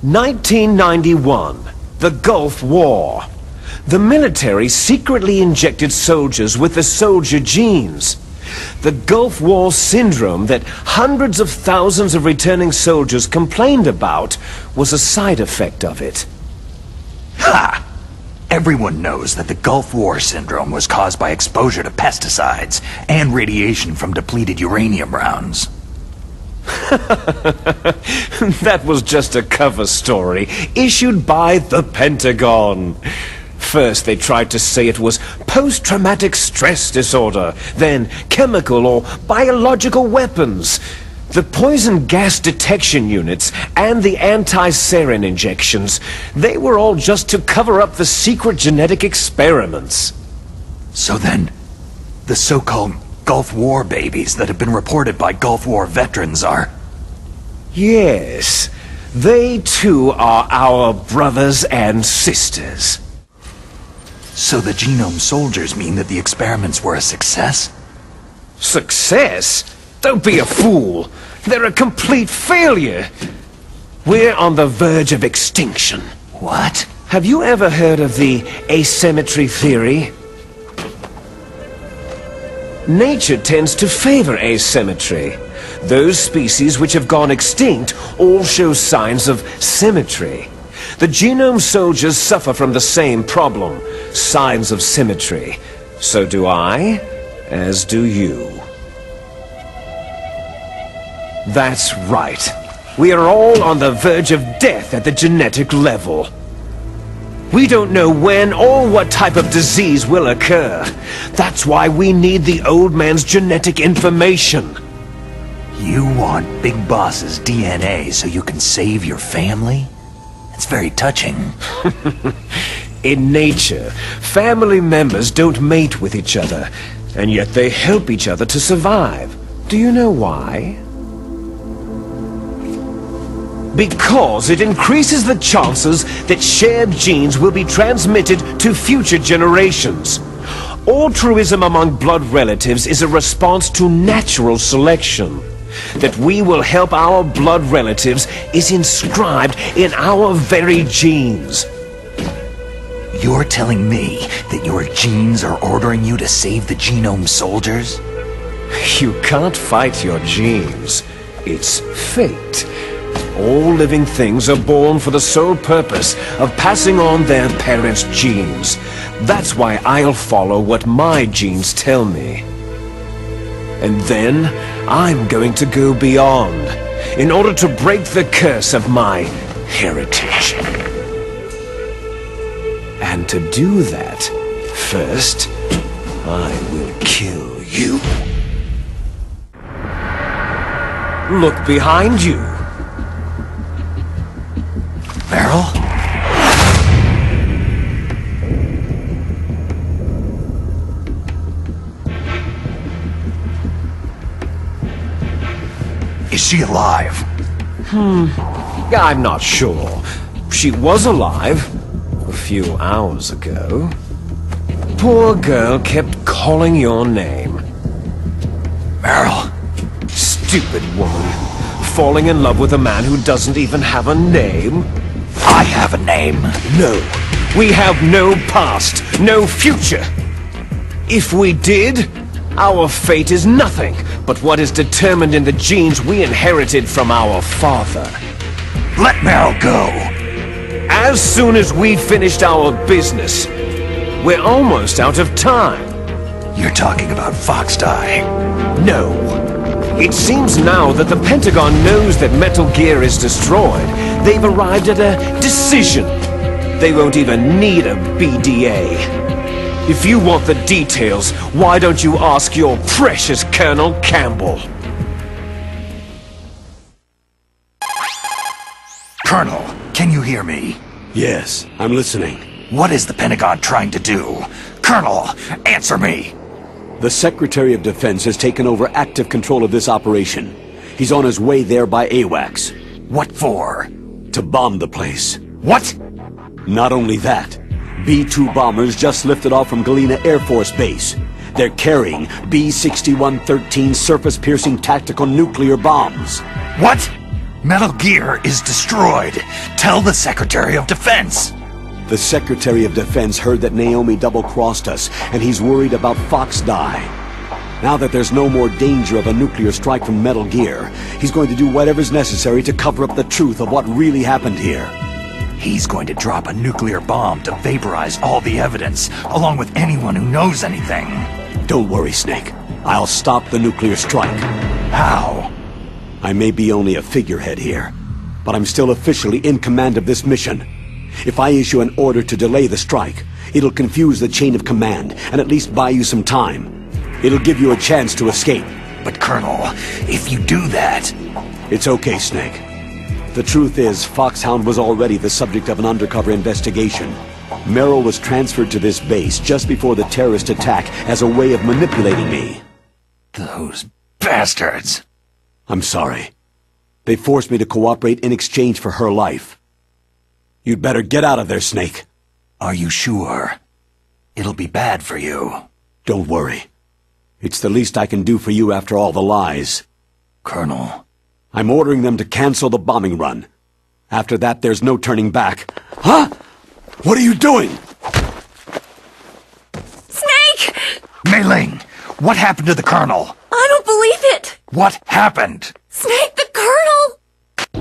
1991, the Gulf War. The military secretly injected soldiers with the soldier genes. The Gulf War syndrome that hundreds of thousands of returning soldiers complained about was a side effect of it. Ha! Everyone knows that the Gulf War syndrome was caused by exposure to pesticides and radiation from depleted uranium rounds. That was just a cover story issued by the Pentagon. First, they tried to say it was post-traumatic stress disorder, then chemical or biological weapons. The poison gas detection units and the anti-sarin injections, they were all just to cover up the secret genetic experiments. So then, the so-called Gulf War babies that have been reported by Gulf War veterans are... Yes, they too are our brothers and sisters. So the Genome Soldiers mean that the experiments were a success? Success? Don't be a fool. They're a complete failure. We're on the verge of extinction. What? Have you ever heard of the asymmetry theory? Nature tends to favor asymmetry. Those species which have gone extinct all show signs of symmetry. The Genome Soldiers suffer from the same problem, signs of symmetry. So do I, as do you. That's right. We are all on the verge of death at the genetic level. We don't know when or what type of disease will occur. That's why we need the old man's genetic information. You want Big Boss's DNA so you can save your family? It's very touching. In nature, family members don't mate with each other, and yet they help each other to survive. Do you know why? Because it increases the chances that shared genes will be transmitted to future generations. Altruism among blood relatives is a response to natural selection. That we will help our blood relatives is inscribed in our very genes. You're telling me that your genes are ordering you to save the Genome Soldiers? You can't fight your genes. It's fate. All living things are born for the sole purpose of passing on their parents' genes. That's why I'll follow what my genes tell me. And then, I'm going to go beyond, in order to break the curse of my heritage. And to do that, first, I will kill you. Look behind you. Meryl? Is she alive? I'm not sure. She was alive a few hours ago. Poor girl kept calling your name. Meryl? Stupid woman. Falling in love with a man who doesn't even have a name? I have a name. No. We have no past, no future. If we did, our fate is nothing but what is determined in the genes we inherited from our father. Let Meryl go. As soon as we finished our business, we're almost out of time. You're talking about Foxdie. No. It seems now that the Pentagon knows that Metal Gear is destroyed. They've arrived at a decision. They won't even need a BDA. If you want the details, why don't you ask your precious Colonel Campbell? Colonel, can you hear me? Yes, I'm listening. What is the Pentagon trying to do? Colonel, answer me! The Secretary of Defense has taken over active control of this operation. He's on his way there by AWACS. What for? To bomb the place. What? Not only that, B-2 bombers just lifted off from Galena Air Force Base. They're carrying B-6113 surface-piercing tactical nuclear bombs. What? Metal Gear is destroyed. Tell the Secretary of Defense. The Secretary of Defense heard that Naomi double-crossed us, and he's worried about Fox Die. Now that there's no more danger of a nuclear strike from Metal Gear, he's going to do whatever's necessary to cover up the truth of what really happened here. He's going to drop a nuclear bomb to vaporize all the evidence, along with anyone who knows anything. Don't worry, Snake. I'll stop the nuclear strike. How? I may be only a figurehead here, but I'm still officially in command of this mission. If I issue an order to delay the strike, it'll confuse the chain of command and at least buy you some time. It'll give you a chance to escape. But Colonel, if you do that... It's okay, Snake. The truth is, Foxhound was already the subject of an undercover investigation. Merrill was transferred to this base just before the terrorist attack as a way of manipulating me. Those bastards! I'm sorry. They forced me to cooperate in exchange for her life. You'd better get out of there, Snake. Are you sure? It'll be bad for you. Don't worry. It's the least I can do for you after all the lies. Colonel... I'm ordering them to cancel the bombing run. After that, there's no turning back. Huh? What are you doing? Snake! Mei Ling, what happened to the Colonel? I don't believe it! What happened? Snake, the Colonel!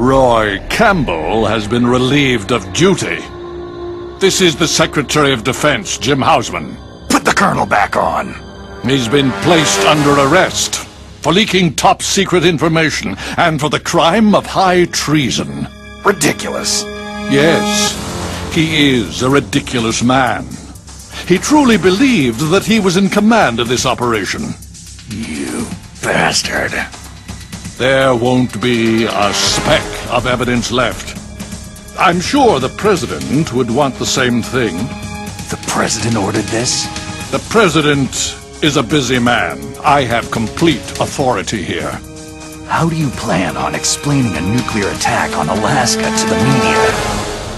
Roy Campbell has been relieved of duty. This is the Secretary of Defense, Jim Hausman. Put the Colonel back on. He's been placed under arrest for leaking top-secret information and for the crime of high treason. Ridiculous. Yes, he is a ridiculous man. He truly believed that he was in command of this operation. You bastard. There won't be a speck of evidence left. I'm sure the President would want the same thing. The President ordered this? The President is a busy man. I have complete authority here. How do you plan on explaining a nuclear attack on Alaska to the media?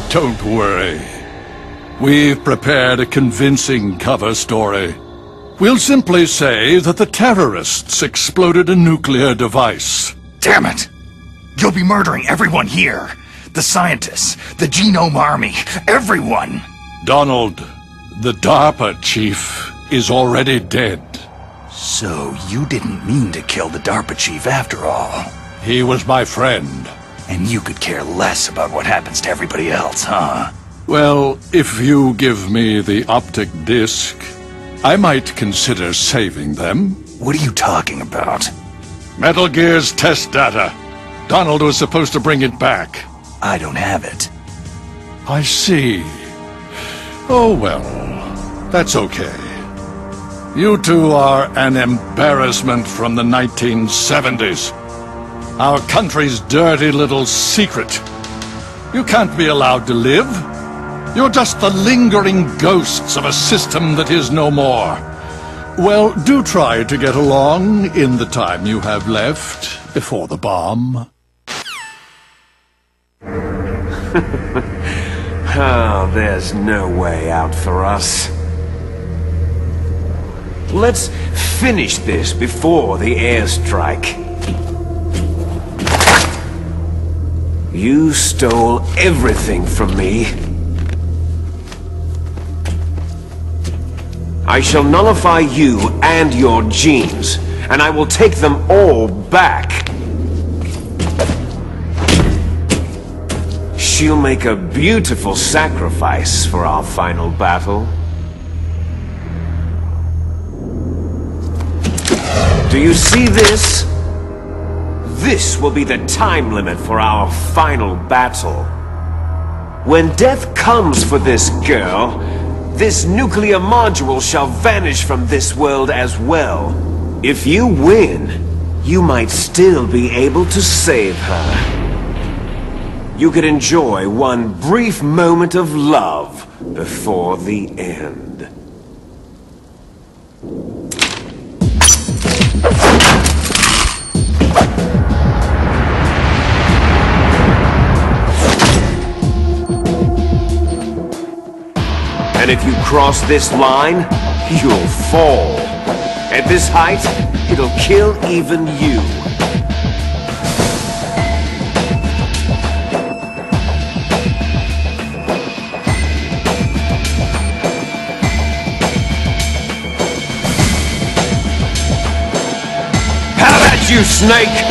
Don't worry. We've prepared a convincing cover story. We'll simply say that the terrorists exploded a nuclear device. Damn it! You'll be murdering everyone here. The scientists, the Genome Army, everyone! Donald, the DARPA chief, is already dead. So you didn't mean to kill the DARPA chief after all. He was my friend. And you could care less about what happens to everybody else, huh? Well, if you give me the optic disc, I might consider saving them. What are you talking about? Metal Gear's test data. Donald was supposed to bring it back. I don't have it. I see. Oh well, that's okay. You two are an embarrassment from the 1970s. Our country's dirty little secret. You can't be allowed to live. You're just the lingering ghosts of a system that is no more. Well, do try to get along in the time you have left before the bomb. Oh, there's no way out for us. Let's finish this before the airstrike. You stole everything from me. I shall nullify you and your genes, and I will take them all back. She'll make a beautiful sacrifice for our final battle. Do you see this? This will be the time limit for our final battle. When death comes for this girl, this nuclear module shall vanish from this world as well. If you win, you might still be able to save her. You could enjoy one brief moment of love before the end. And if you cross this line, you'll fall. At this height, it'll kill even you. you, Snake!